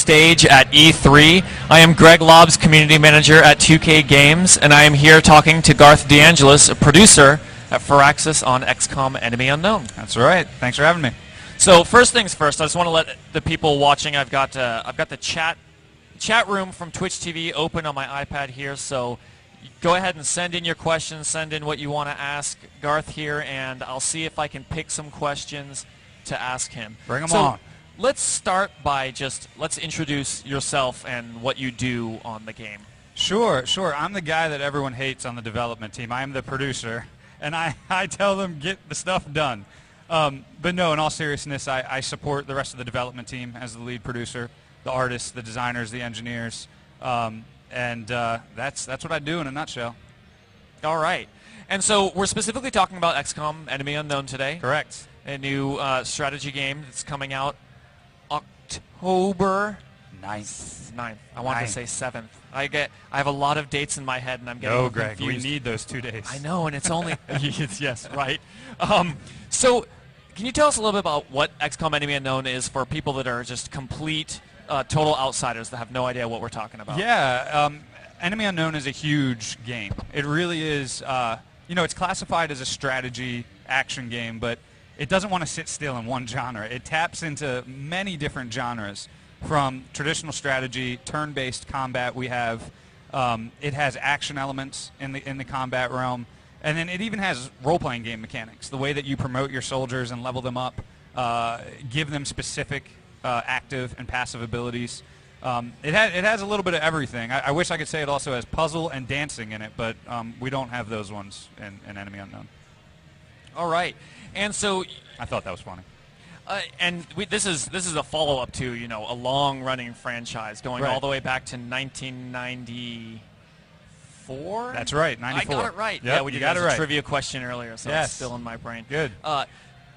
stage at E3. I am Greg Lobbs, Community Manager at 2K Games, and I am here talking to Garth DeAngelis, a producer at Firaxis on XCOM Enemy Unknown. That's right. Thanks for having me. So first things first, I just want to let the people watching, I've got the chat room from Twitch TV open on my iPad here, so go ahead and send in your questions, send in what you want to ask Garth here, and I'll see if I can pick some questions to ask him. Bring them on. Let's start by let's introduce yourself and what you do on the game. Sure. I'm the guy that everyone hates on the development team. I am the producer, and I tell them get the stuff done. But no, in all seriousness, I support the rest of the development team as the lead producer, the artists, the designers, the engineers, and that's what I do in a nutshell. All right. And so we're specifically talking about XCOM Enemy Unknown today. Correct. A new strategy game that's coming out October 9th. I wanted to say 7th. I have a lot of dates in my head, and I'm getting Greg, confused. we need those 2 days. I know, and it's only yes, right. So, can you tell us a little bit about what XCOM Enemy Unknown is for people that are just complete, total outsiders that have no idea what we're talking about? Yeah, Enemy Unknown is a huge game. It really is. It's classified as a strategy action game, but it doesn't want to sit still in one genre. It taps into many different genres, from traditional strategy, turn-based combat. We have it has action elements in the combat realm, and then it even has role-playing game mechanics. The way that you promote your soldiers and level them up, give them specific active and passive abilities. It has a little bit of everything. I wish I could say it also has puzzle and dancing in it, but we don't have those ones in Enemy Unknown. All right. And so I thought that was funny. This is a follow-up to a long-running franchise going all the way back to 1994. That's right, 94. I got it right. Yep, yeah, we did a trivia question earlier, so it's still in my brain. Good. Can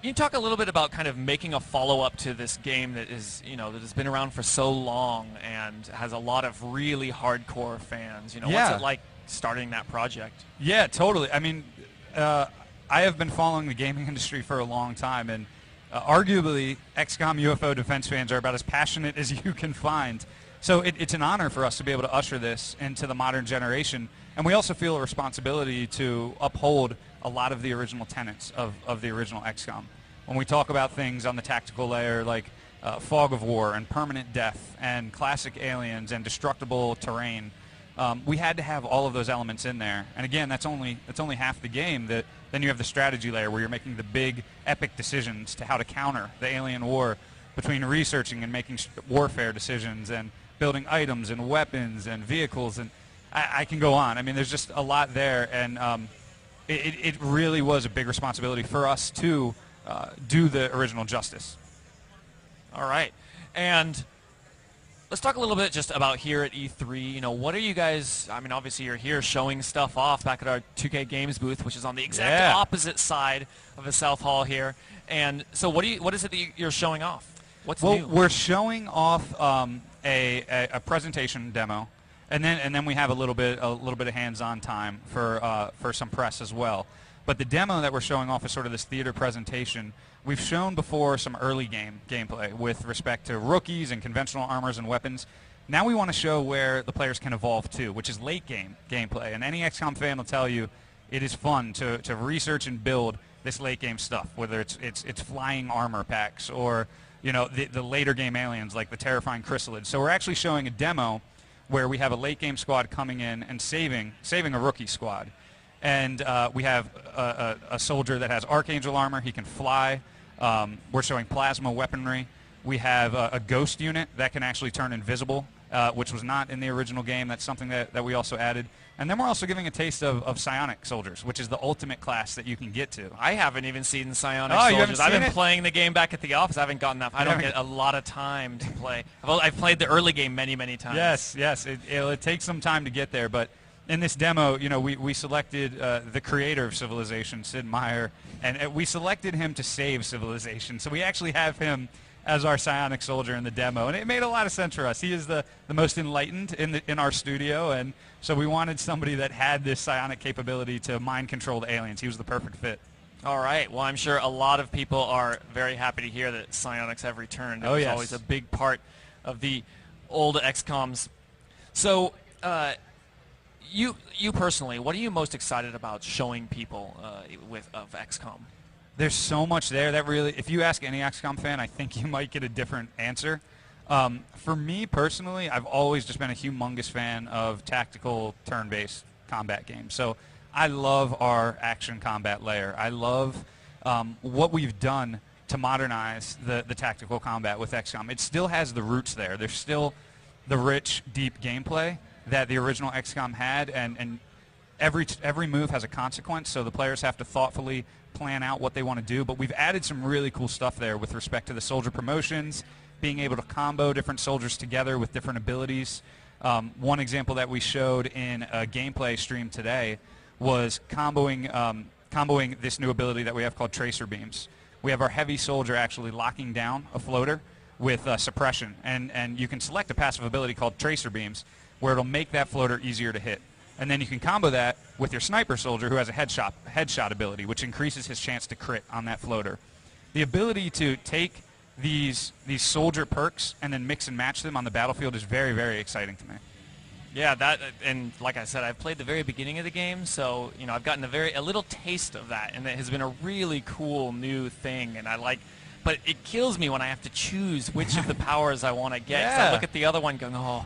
you talk a little bit about kind of making a follow-up to this game that is that has been around for so long and has a lot of really hardcore fans? What's it like starting that project? Yeah, totally. I mean, I have been following the gaming industry for a long time, and arguably XCOM UFO defense fans are about as passionate as you can find. So it's an honor for us to be able to usher this into the modern generation, and we also feel a responsibility to uphold a lot of the original tenets of the original XCOM. When we talk about things on the tactical layer like fog of war and permanent death and classic aliens and destructible terrain, we had to have all of those elements in there. And again, that's only half the game. Then you have the strategy layer where you're making the big epic decisions to how to counter the alien war, between researching and making warfare decisions and building items and weapons and vehicles, and I can go on. I mean, there's just a lot there, and it really was a big responsibility for us to do the original justice. All right. And let's talk a little bit just about here at E3. What are you guys, I mean, obviously you're here showing stuff off back at our 2K Games booth, which is on the exact opposite side of the South Hall here. And so what is it that you're showing off? What's new? We're showing off a presentation demo, and then we have a little bit of hands-on time for some press as well. But the demo that we're showing off is sort of this theater presentation. We've shown before some early gameplay with respect to rookies and conventional armors and weapons. Now we want to show where the players can evolve to, which is late game gameplay. And any XCOM fan will tell you it is fun to research and build this late game stuff, whether it's flying armor packs or the later game aliens like the terrifying chrysalids. So we're actually showing a demo where we have a late game squad coming in and saving a rookie squad. And we have a soldier that has Archangel armor. He can fly. We're showing plasma weaponry. We have a ghost unit that can actually turn invisible, which was not in the original game. That's something that we also added. And then we're also giving a taste of psionic soldiers, which is the ultimate class that you can get to. I haven't even seen psionic soldiers. I've been playing the game back at the office. I haven't gotten enough. I don't get a lot of time to play. I've played the early game many times. Yes. It takes some time to get there, but in this demo, we selected the creator of Civilization, Sid Meier, and we selected him to save Civilization. So we actually have him as our psionic soldier in the demo, and it made a lot of sense for us. He is the most enlightened in our studio, and so we wanted somebody that had this psionic capability to mind control the aliens. He was the perfect fit. All right. Well, I'm sure a lot of people are very happy to hear that psionics have returned. It was always a big part of the old XCOMs. So, you personally, what are you most excited about showing people of XCOM? There's so much there that really, if you ask any XCOM fan, I think you might get a different answer. For me personally, I've always just been a humongous fan of tactical turn-based combat games. So I love our action combat layer. I love what we've done to modernize the tactical combat with XCOM. It still has the roots there. There's still the rich, deep gameplay that the original XCOM had, and every move has a consequence, so the players have to thoughtfully plan out what they want to do. But we've added some really cool stuff there with respect to the soldier promotions, being able to combo different soldiers together with different abilities. One example that we showed in a gameplay stream today was comboing this new ability that we have called tracer beams. We have our heavy soldier actually locking down a floater with suppression, and you can select a passive ability called tracer beams where it'll make that floater easier to hit. And then you can combo that with your sniper soldier who has a headshot ability, which increases his chance to crit on that floater. The ability to take these soldier perks and then mix and match them on the battlefield is very, very exciting to me. Yeah, and like I said, I've played the very beginning of the game, so I've gotten a little taste of that, and it has been a really cool new thing, and but it kills me when I have to choose which of the powers I want to get. 'Cause I look at the other one going, oh,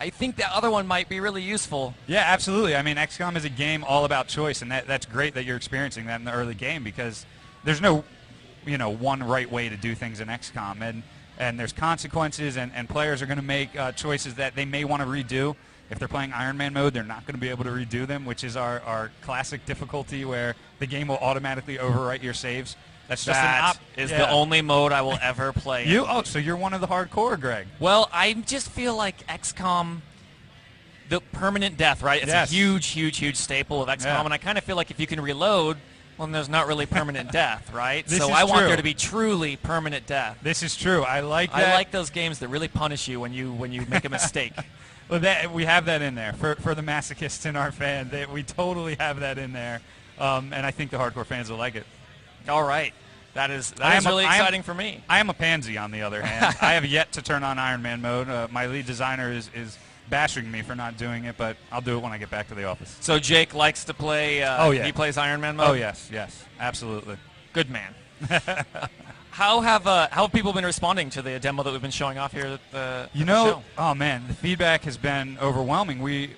I think the other one might be really useful. Yeah, absolutely. I mean, XCOM is a game all about choice, and that's great that you're experiencing that in the early game, because there's no, one right way to do things in XCOM, and there's consequences, and players are going to make choices that they may want to redo. If they're playing Iron Man mode, they're not going to be able to redo them, which is our classic difficulty where the game will automatically overwrite your saves. That's just the only mode I will ever play. So you're one of the hardcore, Greg. Well, I just feel like XCOM, the permanent death, right? It's a huge, huge, huge staple of XCOM, and I kind of feel like if you can reload, well, then there's not really permanent death, right? So I want there to be truly permanent death. This is true. I like that. I like those games that really punish you when you make a mistake. Well, we have that in there for the masochists in our fan. We totally have that in there, and I think the hardcore fans will like it. All right. That is really exciting for me. I am a pansy, on the other hand. I have yet to turn on Iron Man mode. My lead designer is bashing me for not doing it, but I'll do it when I get back to the office. So Jake likes to play, he plays Iron Man mode? Oh, yes, absolutely. Good man. How have people been responding to the demo that we've been showing off here at the show? Oh, man, the feedback has been overwhelming. When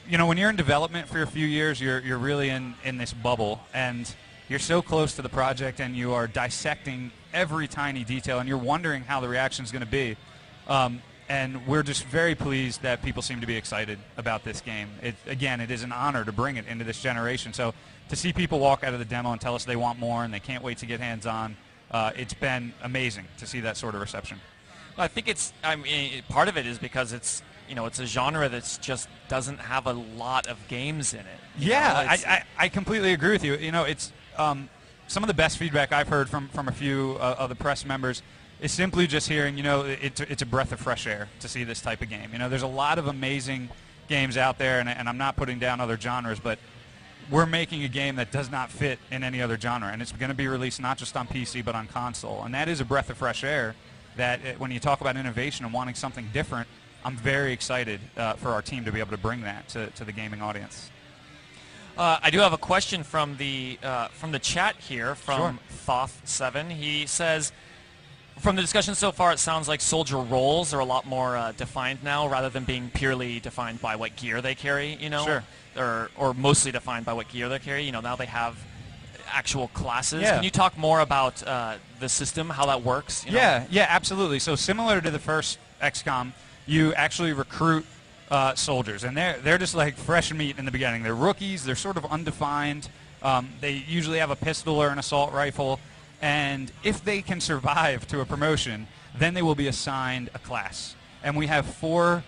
you're in development for a few years, you're really in this bubble, and you're so close to the project, and you are dissecting every tiny detail, and you're wondering how the reaction is going to be. And we're just very pleased that people seem to be excited about this game. It is an honor to bring it into this generation. So to see people walk out of the demo and tell us they want more and they can't wait to get hands-on, it's been amazing to see that sort of reception. Well, I think part of it is because it's a genre that just doesn't have a lot of games in it. I completely agree with you. It's some of the best feedback I've heard from a few of the press members is simply just hearing, it's a breath of fresh air to see this type of game. There's a lot of amazing games out there, and I'm not putting down other genres, but we're making a game that does not fit in any other genre, and it's going to be released not just on PC but on console. And that is a breath of fresh air that when you talk about innovation and wanting something different, I'm very excited for our team to be able to bring that to the gaming audience. I do have a question from the chat here from Sure. Thoth7. He says, from the discussion so far, it sounds like soldier roles are a lot more defined now, rather than being purely defined by what gear they carry. Sure. Or mostly defined by what gear they carry. Now they have actual classes. Yeah. Can you talk more about the system, how that works? Yeah, absolutely. So similar to the first XCOM, you actually recruit soldiers, and they're just like fresh meat in the beginning. They're rookies. They're sort of undefined. They usually have a pistol or an assault rifle, and if they can survive to a promotion, then they will be assigned a class. And we have 4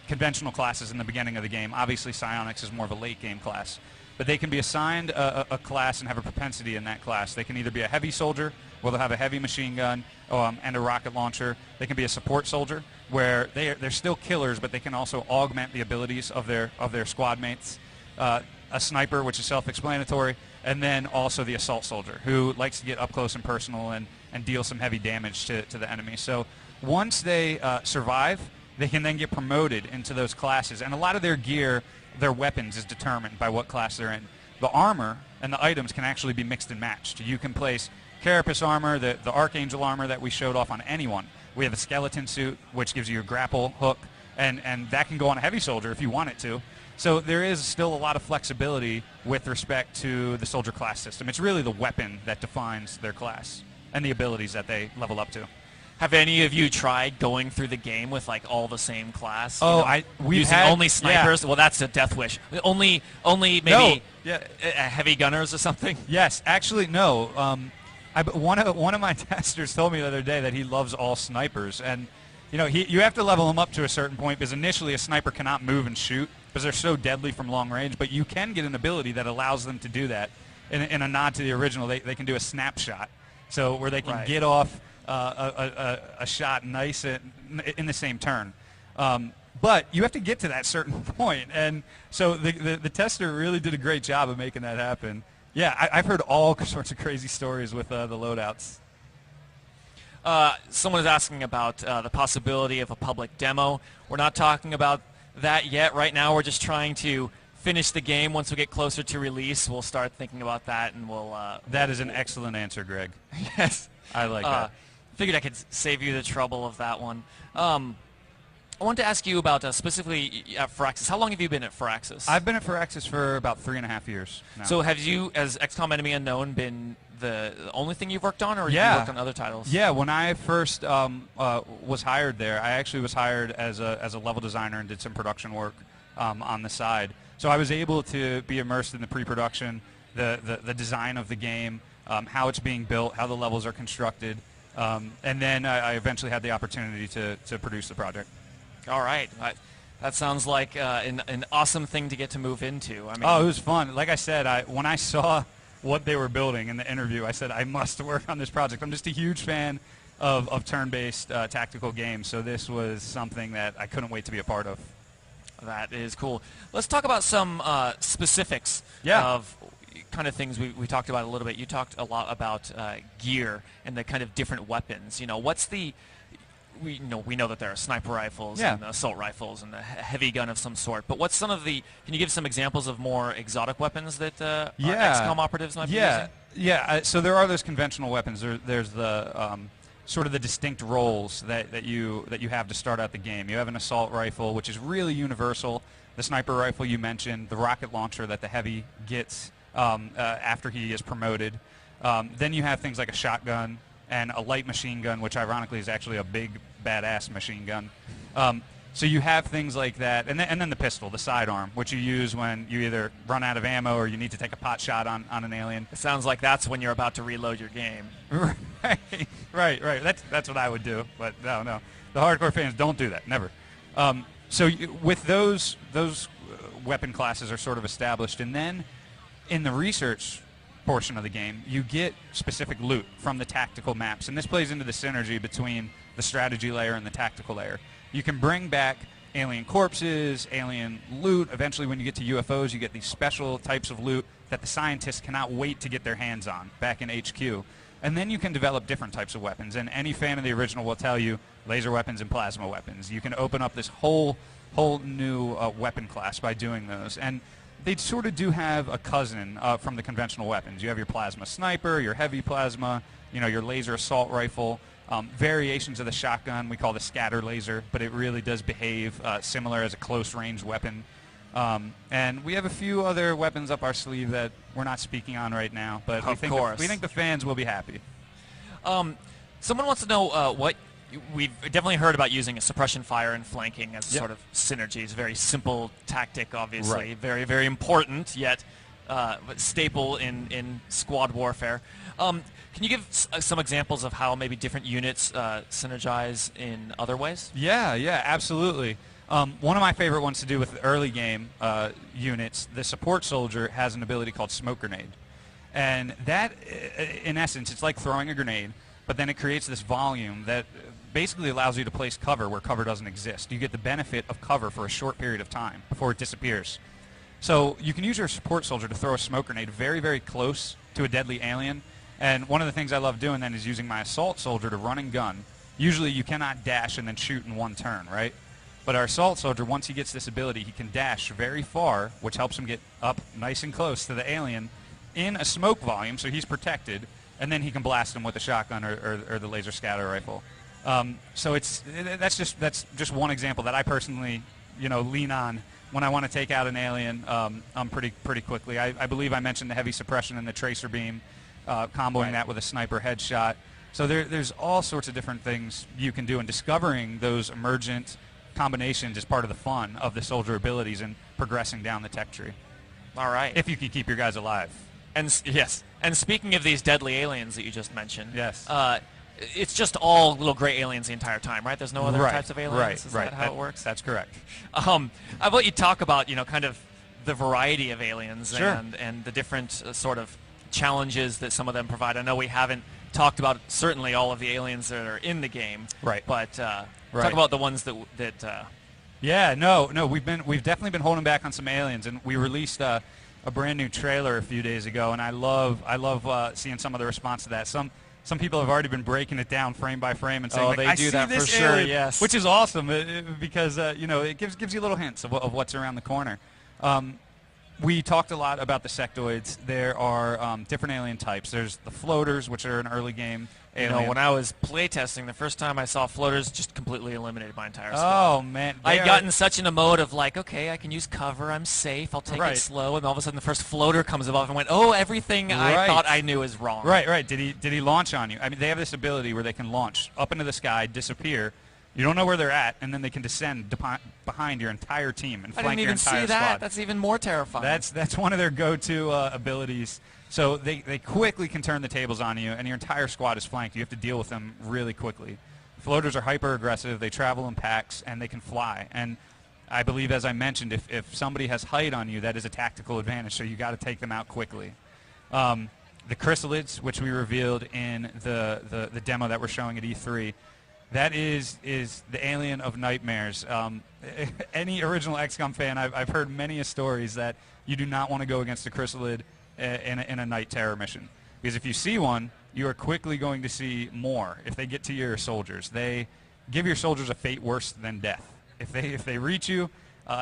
conventional classes in the beginning of the game. Obviously, Psionics is more of a late-game class. But they can be assigned a class and have a propensity in that class. They can either be a heavy soldier, where they'll have a heavy machine gun and a rocket launcher. They can be a support soldier, where they're still killers, but they can also augment the abilities of their squad mates. A sniper, which is self-explanatory, and then also the assault soldier, who likes to get up close and personal and deal some heavy damage to the enemy. So once they survive, they can then get promoted into those classes. And a lot of their gear, their weapons, is determined by what class they're in. The armor and the items can actually be mixed and matched. You can place Carapace armor, the Archangel armor that we showed off on anyone. We have a skeleton suit, which gives you a grapple hook, and that can go on a heavy soldier if you want it to. So there is still a lot of flexibility with respect to the soldier class system. It's really the weapon that defines their class and the abilities that they level up to. Have any of you tried going through the game with like all the same class? Oh, we've using only snipers. Yeah. Well, that's a death wish. Only maybe heavy gunners or something. Yes, actually no. One of my testers told me the other day that he loves all snipers, and you have to level them up to a certain point because initially a sniper cannot move and shoot because they're so deadly from long range. But you can get an ability that allows them to do that. In a nod to the original, they can do a snapshot, so where they can get off a shot nice in the same turn. But you have to get to that certain point, and so the tester really did a great job of making that happen. Yeah, I've heard all sorts of crazy stories with the loadouts. Someone is asking about the possibility of a public demo. We're not talking about that yet. Right now we're just trying to finish the game. Once we get closer to release, we'll start thinking about that, and we'll... that is an excellent answer, Greg. Yes. I like that. Figured I could save you the trouble of that one. I wanted to ask you about specifically at Firaxis. How long have you been at Firaxis? I've been at Firaxis for about 3.5 years now. So have you, as XCOM Enemy Unknown, been the only thing you've worked on, or have you worked on other titles? Yeah, when I first was hired there, I actually was hired as a level designer and did some production work on the side. So I was able to be immersed in the pre-production, the design of the game, how it's being built, how the levels are constructed, and then I eventually had the opportunity to produce the project. All right. That sounds like an awesome thing to get to move into. I mean, it was fun. Like I said, when I saw what they were building in the interview, I said, I must work on this project. I'm just a huge fan of turn-based tactical games, so this was something that I couldn't wait to be a part of. That is cool. Let's talk about some specifics of kind of things we talked about a little bit. You talked a lot about gear and the kind of different weapons. What's the... We know that there are sniper rifles and assault rifles and a heavy gun of some sort. But what's some of the... Can you give some examples of more exotic weapons that XCOM operatives might be using? Yeah. So there are those conventional weapons. There's the sort of the distinct roles that you have to start out the game. You have an assault rifle, which is really universal. The sniper rifle you mentioned, the rocket launcher that the heavy gets after he is promoted. Then you have things like a shotgun and a light machine gun, which ironically is actually a big, badass machine gun. So you have things like that. And then the pistol, the sidearm, which you use when you either run out of ammo or you need to take a pot shot on an alien. It sounds like that's when you're about to reload your game. Right. That's what I would do. But no. The hardcore fans don't do that, never. With those weapon classes are sort of established. And then in the research portion of the game, you get specific loot from the tactical maps, and this plays into the synergy between the strategy layer and the tactical layer. You can bring back alien corpses, alien loot. Eventually, when you get to UFOs, you get these special types of loot that the scientists cannot wait to get their hands on back in HQ. And then you can develop different types of weapons, and any fan of the original will tell you laser weapons and plasma weapons. You can open up this whole new weapon class by doing those. And they sort of do have a cousin from the conventional weapons. You have your plasma sniper, your heavy plasma, your laser assault rifle, variations of the shotgun we call the scatter laser, but it really does behave similar as a close-range weapon. And we have a few other weapons up our sleeve that we're not speaking on right now, but we think the fans will be happy. Someone wants to know what... We've definitely heard about using a suppression fire and flanking as a sort of synergy. It's a very simple tactic, obviously. Right. Very, very important, yet staple in squad warfare. Can you give some examples of how maybe different units synergize in other ways? Yeah, absolutely. One of my favorite ones to do with early game units, the support soldier has an ability called smoke grenade. And that, in essence, it's like throwing a grenade, but then it creates this volume that basically allows you to place cover where cover doesn't exist. You get the benefit of cover for a short period of time before it disappears. So you can use your support soldier to throw a smoke grenade very, very close to a deadly alien. And one of the things I love doing then is using my assault soldier to run and gun usually you cannot dash and then shoot in one turn, right? But our assault soldier, once he gets this ability, he can dash very far, which helps him get up nice and close to the alien in a smoke volume, so he's protected, and then he can blast him with the shotgun or the laser scatter rifle. So that's just one example that I personally, lean on when I want to take out an alien pretty quickly. I believe I mentioned the heavy suppression and the tracer beam, comboing that with a sniper headshot. So there's all sorts of different things you can do, and discovering those emergent combinations is part of the fun of the soldier abilities and progressing down the tech tree. All right. If you can keep your guys alive. Yes. And speaking of these deadly aliens that you just mentioned, yes, it's just all little gray aliens the entire time, right? There's no other types of aliens. Right. Is that how it works? That's correct. How about you talk about kind of the variety of aliens Sure. and the different sort of challenges that some of them provide. I know we haven't talked about certainly all of the aliens that are in the game, right? But talk about the ones that Yeah, no, we've definitely been holding back on some aliens, and we released a brand new trailer a few days ago, and I love seeing some of the response to that. Some people have already been breaking it down frame by frame and saying, "Oh, they do that for sure." Yes, which is awesome because it gives you little hints of what's around the corner. We talked a lot about the sectoids. There are different alien types. There's the floaters, which are an early game alien. When I was playtesting, the first time I saw floaters, just completely eliminated my entire squad. Oh, man. I'd gotten such in a mode of like, okay, I can use cover, I'm safe, I'll take it slow, and all of a sudden the first floater comes above and went, oh, everything I thought I knew is wrong. Right. Did he launch on you? I mean, they have this ability where they can launch up into the sky, disappear. You don't know where they're at, and then they can descend behind your entire team and flank your entire squad. I didn't even see that. That's even more terrifying. That's one of their go-to abilities. So they quickly can turn the tables on you, and your entire squad is flanked. You have to deal with them really quickly. Floaters are hyper-aggressive. They travel in packs, and they can fly. And I believe, as I mentioned, if somebody has height on you, that is a tactical advantage, so you got to take them out quickly. The chrysalids, which we revealed in the demo that we're showing at E3, that is the alien of nightmares. Any original XCOM fan, I've heard many stories that you do not want to go against a chrysalid in a night terror mission. Because if you see one, you are quickly going to see more if they get to your soldiers. They give your soldiers a fate worse than death. If they reach you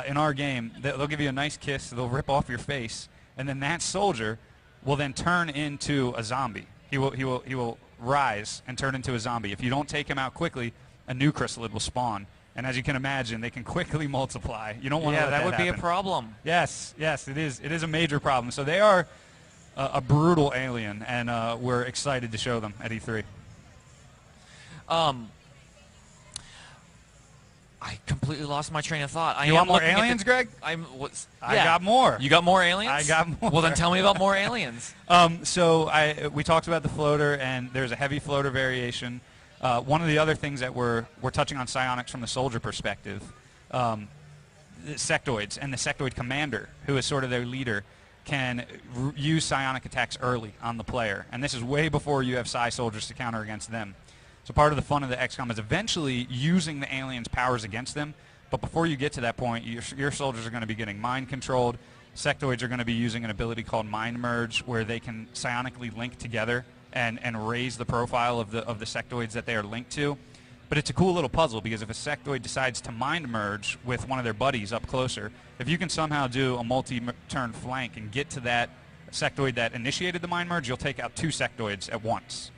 in our game, they'll give you a nice kiss, they'll rip off your face, and then that soldier will then turn into a zombie. He will rise and turn into a zombie. If you don't take him out quickly, a new chrysalid will spawn. And as you can imagine, they can quickly multiply. You don't want to let that would happen. be a problem. Yes, it is. It is a major problem. So they are a brutal alien, and we're excited to show them at E3. I completely lost my train of thought. You want more aliens, Greg? I got more. You got more aliens? I got more. Well, then tell me about more aliens. So we talked about the floater, and there's a heavy floater variation. One of the other things that we're touching on psionics from the soldier perspective, the sectoids and the sectoid commander, who is sort of their leader, can use psionic attacks early on the player. And this is way before you have psi soldiers to counter against them. So part of the fun of the XCOM is eventually using the aliens' powers against them. But before you get to that point, your soldiers are going to be getting mind controlled. Sectoids are going to be using an ability called Mind Merge, where they can psionically link together and raise the profile of the sectoids that they are linked to. But it's a cool little puzzle, because if a sectoid decides to mind merge with one of their buddies up closer, if you can somehow do a multi-turn flank and get to that sectoid that initiated the mind merge, you'll take out two sectoids at once.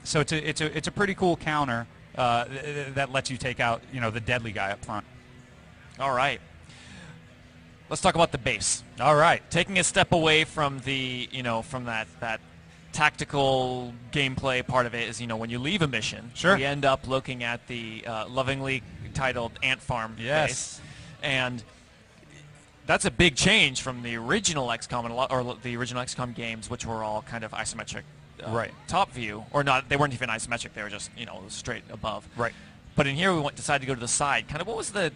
So it's a pretty cool counter that lets you take out the deadly guy up front. All right. Let's talk about the base. All right. Taking a step away from the from that tactical gameplay part of it is, when you leave a mission, sure, we end up looking at the lovingly titled Ant Farm base. And that's a big change from the original XCOM or the original XCOM games, which were all kind of isometric top view. Or not, they weren't even isometric, they were just, straight above. Right. But in here we decided to go to the side. Kind of what was the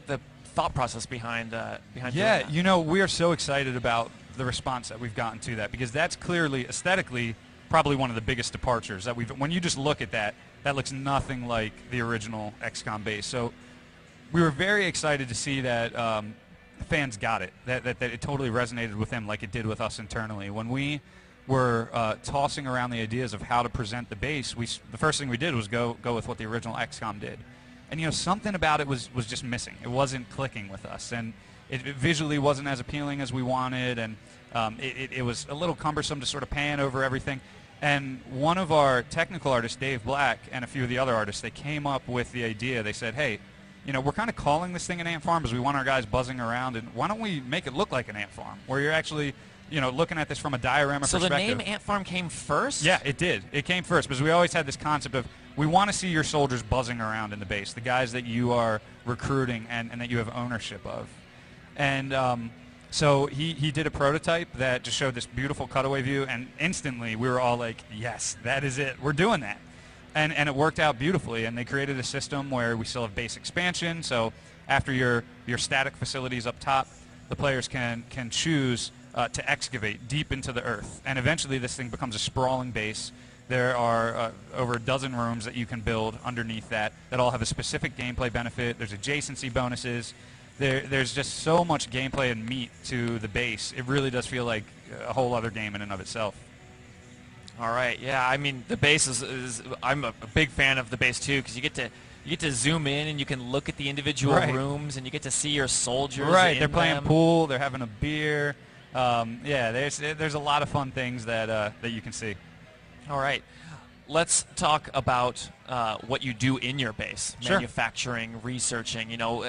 thought process behind doing that? We are so excited about the response that we've gotten to that, because that's clearly aesthetically probably one of the biggest departures that when you just look at that looks nothing like the original XCOM base. So we were very excited to see that fans got it, that it totally resonated with them like it did with us internally. When we were tossing around the ideas of how to present the base, the first thing we did was go with what the original XCOM did. And, you know, something about it was just missing. It wasn't clicking with us. And it visually wasn't as appealing as we wanted. And it was a little cumbersome to sort of pan over everything. And one of our technical artists, Dave Black, and a few of the other artists, they came up with the idea. They said, hey, you know, we're kind of calling this thing an ant farm because we want our guys buzzing around. And why don't we make it look like an ant farm where you're actually, you know, looking at this from a diorama perspective. So the name Ant Farm came first? Yeah, it did. It came first because we always had this concept of we want to see your soldiers buzzing around in the base, the guys that you are recruiting and that you have ownership of. And so he did a prototype that just showed this beautiful cutaway view, and instantly we were all like, yes, that is it. We're doing that. And it worked out beautifully, and they created a system where we still have base expansion. So after your static facilities up top, the players can choose to excavate deep into the earth. And eventually this thing becomes a sprawling base. There are over a dozen rooms that you can build underneath that all have a specific gameplay benefit. There's adjacency bonuses. There's just so much gameplay and meat to the base. It really does feel like a whole other game in and of itself. All right, yeah. I mean, the base is I'm a big fan of the base too because you get to zoom in and you can look at the individual rooms and you get to see your soldiers. Right, in they're playing them. pool. They're having a beer. Yeah, there's a lot of fun things that you can see. All right. Let's talk about what you do in your base. Sure. Manufacturing, researching, you know,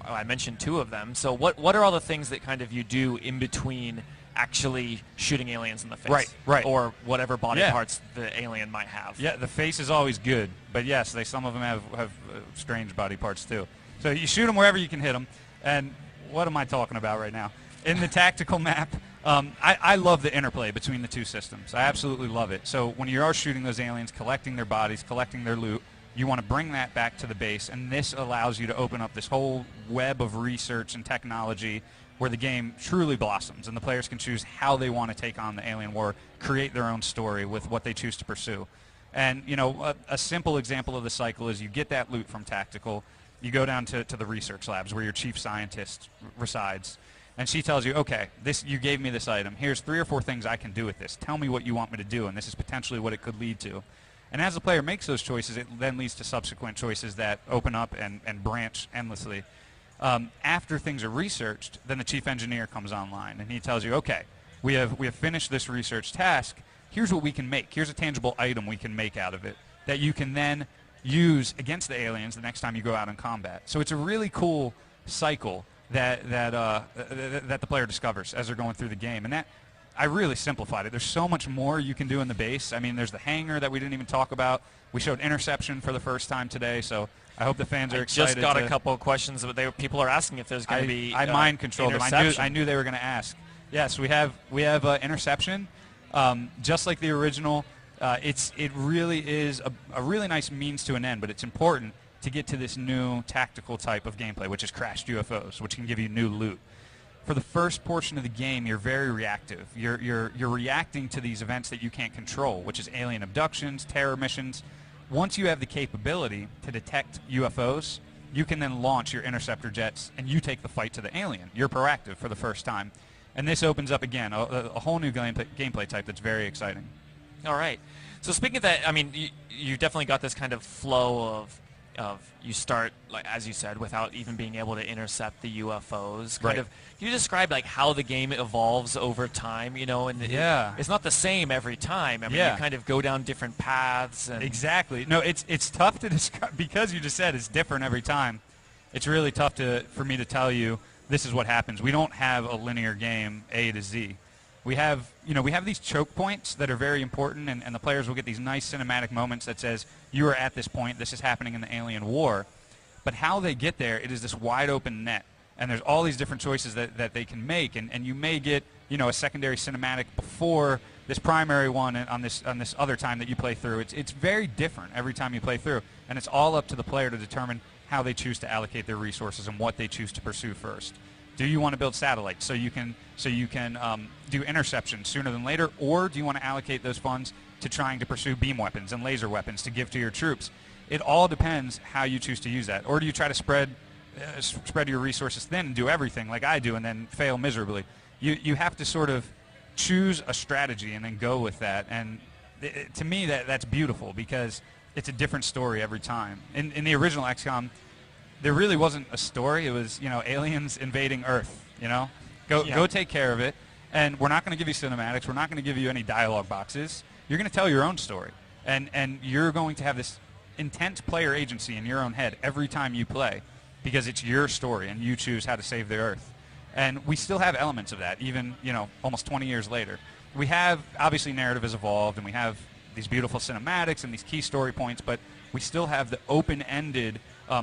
I mentioned two of them. So what are all the things that kind of you do in between actually shooting aliens in the face? Right. Or whatever body parts the alien might have. Yeah, the face is always good. But yes, some of them have strange body parts too. So you shoot them wherever you can hit them. And what am I talking about right now? In the tactical map, I love the interplay between the two systems. I absolutely love it. So when you are shooting those aliens, collecting their bodies, collecting their loot, you want to bring that back to the base, and this allows you to open up this whole web of research and technology where the game truly blossoms, and the players can choose how they want to take on the alien war, create their own story with what they choose to pursue. And, you know, a simple example of the cycle is you get that loot from tactical, you go down to the research labs where your chief scientist resides, and she tells you, okay, you gave me this item. Here's 3 or 4 things I can do with this. Tell me what you want me to do, and this is potentially what it could lead to. And as the player makes those choices, it then leads to subsequent choices that open up and branch endlessly. After things are researched, then the chief engineer comes online, and he tells you, okay, we have finished this research task. Here's what we can make. Here's a tangible item we can make out of it that you can then use against the aliens the next time you go out in combat. So it's a really cool cycle that the player discovers as they're going through the game. And that I really simplified it. There's so much more you can do in the base. I mean, there's the hangar that we didn't even talk about. We showed interception for the first time today, so I hope the fans are excited. Just got a couple of questions, but people are asking if there's going to be I mind controlled them. I knew they were going to ask. Yes, we have interception, just like the original. It really is a really nice means to an end, but it's important to get to this new tactical type of gameplay, which is crashed UFOs, which can give you new loot. For the first portion of the game, you're very reactive. You're reacting to these events that you can't control, which is alien abductions, terror missions. Once you have the capability to detect UFOs, you can then launch your interceptor jets, and you take the fight to the alien. You're proactive for the first time. And this opens up, again, a whole new gameplay type that's very exciting. All right. So speaking of that, I mean, you definitely got this kind of flow of you start, like as you said, without even being able to intercept the UFOs. Can you describe like how the game evolves over time? You know, and it's not the same every time. I mean, you kind of go down different paths. And exactly. No, it's tough to describe because you just said it's different every time. It's really tough for me to tell you this is what happens. We don't have a linear game A to Z. We have these choke points that are very important, and the players will get these nice cinematic moments that says, you are at this point, this is happening in the alien war. But how they get there, it is this wide open net, and there's all these different choices that they can make, and you may get, a secondary cinematic before this primary one on this other time that you play through. It's very different every time you play through, and it's all up to the player to determine how they choose to allocate their resources and what they choose to pursue first. Do you want to build satellites so you can do interception sooner than later, or do you want to allocate those funds to trying to pursue beam weapons and laser weapons to give to your troops? It all depends how you choose to use that. Or do you try to spread your resources thin and do everything like I do and then fail miserably? You have to sort of choose a strategy and then go with that. And to me, that's beautiful because it's a different story every time. In the original XCOM, there really wasn't a story. It was, aliens invading Earth, Go take care of it. And we're not going to give you cinematics. We're not going to give you any dialogue boxes. You're going to tell your own story. And you're going to have this intense player agency in your own head every time you play because it's your story and you choose how to save the Earth. And we still have elements of that, even, almost 20 years later. We have, obviously, narrative has evolved, and we have these beautiful cinematics and these key story points, but we still have the open-ended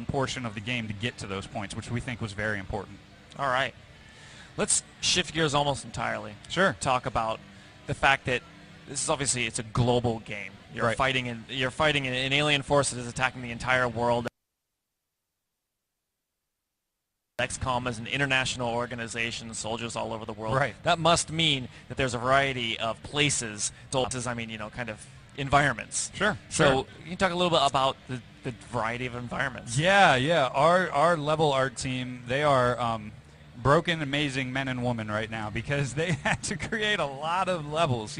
portion of the game to get to those points, which we think was very important. All right. Let's shift gears almost entirely. Sure. Talk about the fact that this is obviously it's a global game. You're right. fighting an alien force that is attacking the entire world. XCOM is an international organization, soldiers all over the world. Right. That must mean that there's a variety of places, kind of environments. Sure. So you can talk a little bit about the variety of environments. Yeah. Our level art team, they are broken, amazing men and women right now because they had to create a lot of levels.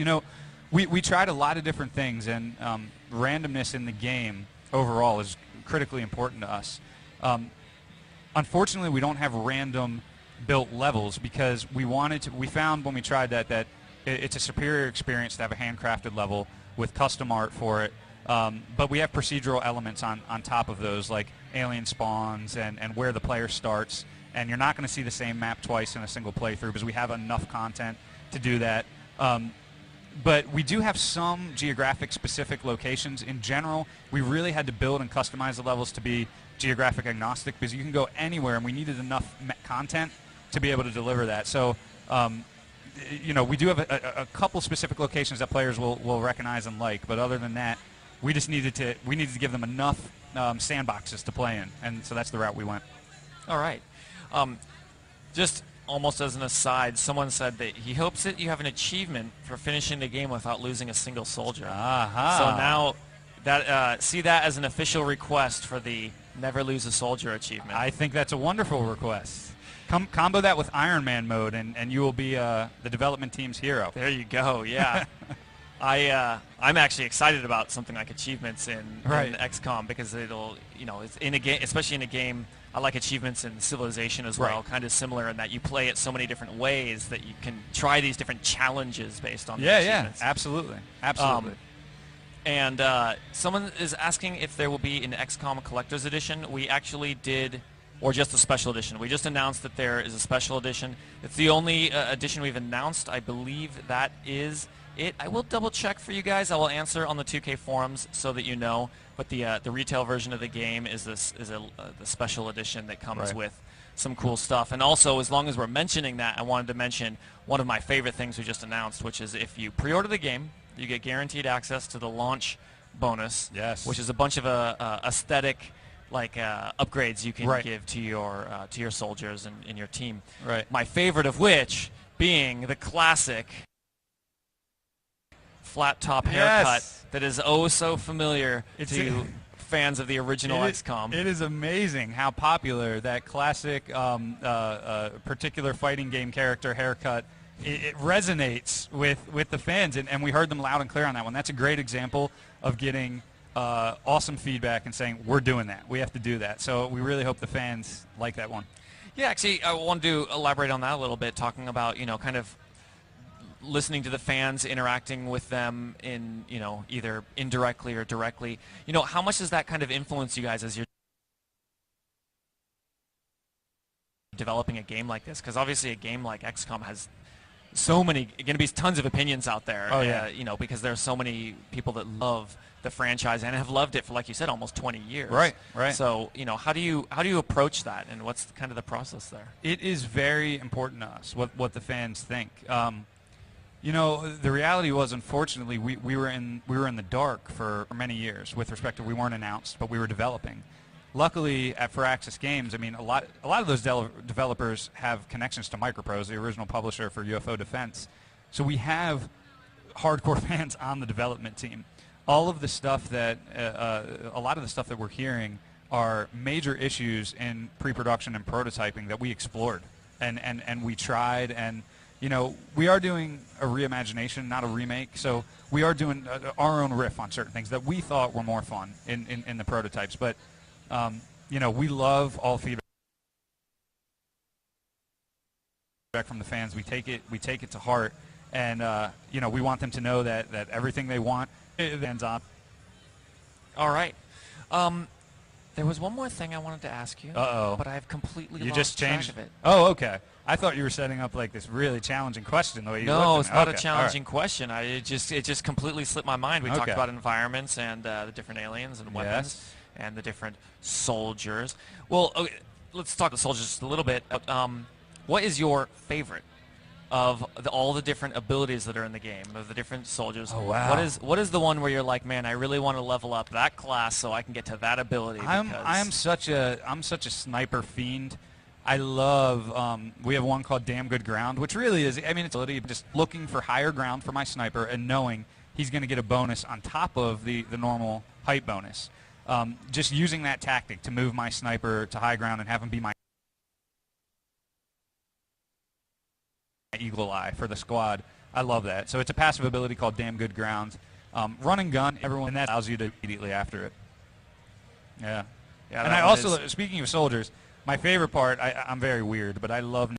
We tried a lot of different things, and randomness in the game overall is critically important to us. Unfortunately, we don't have random built levels because we found when we tried that it's a superior experience to have a handcrafted level with custom art for it. But we have procedural elements on top of those, like alien spawns and where the player starts. And you're not going to see the same map twice in a single playthrough because we have enough content to do that. But we do have some geographic-specific locations. In general, we really had to build and customize the levels to be geographic agnostic because you can go anywhere, and we needed enough content to be able to deliver that. So, we do have a couple specific locations that players will recognize and like, but other than that, we needed to give them enough sandboxes to play in, and so that's the route we went. All right. Just almost as an aside, someone said that he hopes that you have an achievement for finishing the game without losing a single soldier. Aha. So now, see that as an official request for the Never Lose a Soldier achievement. I think that's a wonderful request. Combo that with Iron Man mode, and you will be the development team's hero. There you go. Yeah. I'm actually excited about something like achievements in XCOM because it'll, it's in a game, especially in a game. I like achievements in Civilization as well, kind of similar in that you play it so many different ways that you can try these different challenges based on the achievements. Yeah, absolutely. And someone is asking if there will be an XCOM Collector's Edition. We actually did, or just a special edition. We just announced that there is a special edition. It's the only edition we've announced. I believe that is it. I will double check for you guys. I will answer on the 2K forums so that you know. But the retail version of the game is the special edition that comes with some cool stuff. And also, as long as we're mentioning that, I wanted to mention one of my favorite things we just announced, which is if you pre-order the game, you get guaranteed access to the launch bonus, which is a bunch of aesthetic upgrades you can give to your soldiers and your team. Right. My favorite of which being the classic flat top haircut that is oh so familiar to fans of the original XCOM. It is amazing how popular that classic particular fighting game character haircut it resonates with the fans, and we heard them loud and clear on that one. That's a great example of getting awesome feedback and saying, we're doing that. We have to do that. So we really hope the fans like that one. Yeah, actually, I wanted to elaborate on that a little bit, talking about, kind of listening to the fans, interacting with them in, either indirectly or directly. How much does that kind of influence you guys as you're developing a game like this? Because obviously a game like XCOM has going to be tons of opinions out there. Oh, yeah. Because there are so many people that love the franchise and have loved it for, like you said, almost 20 years. Right. So, how do you approach that, and what's kind of the process there? It is very important to us what the fans think. The reality was, unfortunately, we were in the dark for many years with respect to we weren't announced, but we were developing. Luckily, at Firaxis Games, a lot of those developers have connections to Microprose, the original publisher for UFO Defense. So we have hardcore fans on the development team. All of the stuff that, a lot of the stuff that we're hearing are major issues in pre-production and prototyping that we explored and we tried, and we are doing a reimagination, not a remake. So we are doing our own riff on certain things that we thought were more fun in the prototypes. But, we love all feedback from the fans. We take it to heart. And, we want them to know that everything they want ends up. All right. There was one more thing I wanted to ask you. Uh-oh. But I've completely You lost just changed track of it. Oh, okay. I thought you were setting up like this really challenging question the way you looked No, at it's me. not a Okay, challenging all question. It just completely slipped my mind. We talked Okay. about environments and the different aliens and weapons and the different soldiers. Well, okay, let's talk the soldiers just a little bit. What is your favorite of all the different abilities that are in the game, of the different soldiers? Oh, wow. What is the one where you're like, man, I really want to level up that class so I can get to that ability? I'm such a sniper fiend. I love. We have one called Damn Good Ground, which really is. I mean, it's just looking for higher ground for my sniper and knowing he's going to get a bonus on top of the normal height bonus. Just using that tactic to move my sniper to high ground and have him be my eagle eye for the squad. I love that. So it's a passive ability called Damn Good Ground. Run and gun, everyone, and that allows you to immediately after it. Yeah. And I also, speaking of soldiers, my favorite part, I'm very weird, but I love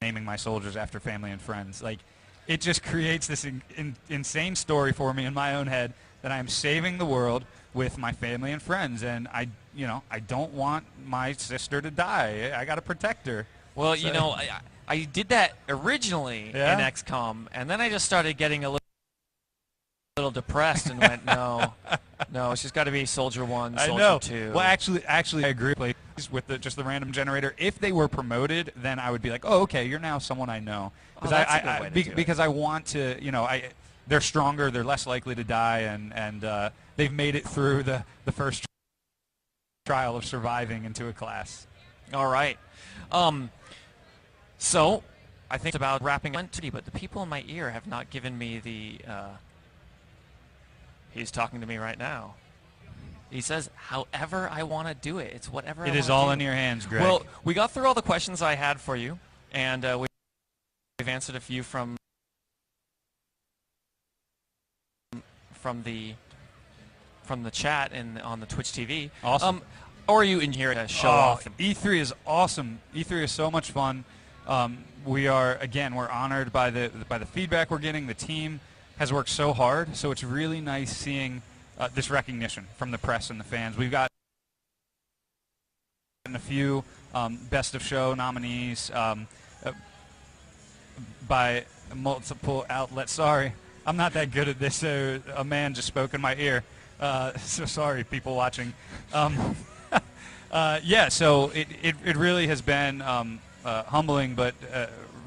naming my soldiers after family and friends. Like, it just creates this insane story for me in my own head that I'm saving the world with my family and friends, and I don't want my sister to die. I got to protect her. Well, so, I did that originally in XCOM, and then I just started getting a little depressed and went, no, it's just got to be Soldier 1, Soldier 2. Well, actually, I agree with just the random generator. If they were promoted, then I would be like, oh, okay, you're now someone I know. Because I want to, they're stronger, they're less likely to die, and they've made it through the first trial of surviving into a class. All right. So I think it's about wrapping up, but the people in my ear have not given me the... He's talking to me right now. He says, however I want to do it. It's whatever I want to do. It is all in your hands, Greg. Well, we got through all the questions I had for you, and we've answered a few from the chat and on the Twitch TV. Awesome. Or are you in here to show off? E3 is awesome. E3 is so much fun. We're honored by the feedback we're getting. The team has worked so hard, so it's really nice seeing this recognition from the press and the fans. We've got a few Best of Show nominees by multiple outlets. Sorry, I'm not that good at this. A man just spoke in my ear. So sorry, people watching. So it really has been humbling, but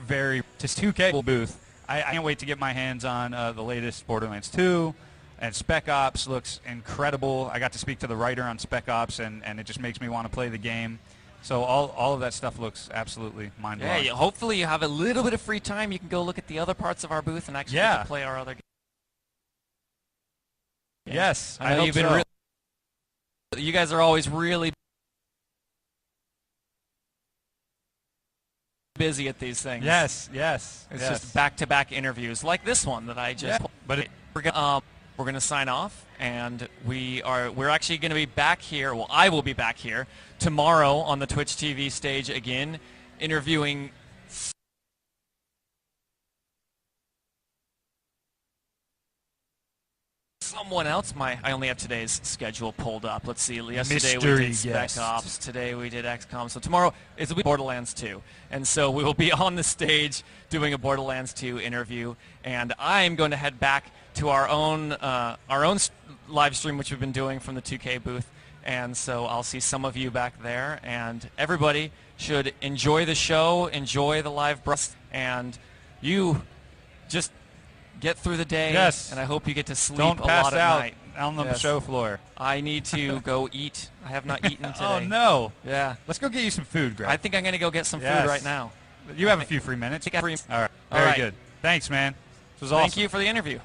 very just 2K booth. I can't wait to get my hands on the latest Borderlands 2, and Spec Ops looks incredible. I got to speak to the writer on Spec Ops, and it just makes me want to play the game. So all of that stuff looks absolutely mind-blowing. Yeah, hopefully you have a little bit of free time. You can go look at the other parts of our booth and actually get to play our other games. Yes, I know you've been you guys are always really busy at these things. Yes. It's just back-to-back interviews like this one that I just. But we're gonna sign off, and we're actually gonna be back here. Well, I will be back here tomorrow on the Twitch TV stage again, interviewing someone else. I only have today's schedule pulled up. Let's see. Yesterday we did Spec Ops. Today we did XCOM. So tomorrow it'll be Borderlands 2. And so we will be on the stage doing a Borderlands 2 interview. And I'm going to head back to our own live stream, which we've been doing from the 2K booth. And so I'll see some of you back there. And everybody should enjoy the show, enjoy the live broadcast, and you just get through the day. Yes. And I hope you get to sleep Don't a pass lot at out night. On the show floor. I need to go eat. I have not eaten today. Oh, no. Yeah. Let's go get you some food, Greg. I think I'm going to go get some food right now. You have a few free minutes. All right. Very good. Thanks, man. This was awesome. Thank you for the interview.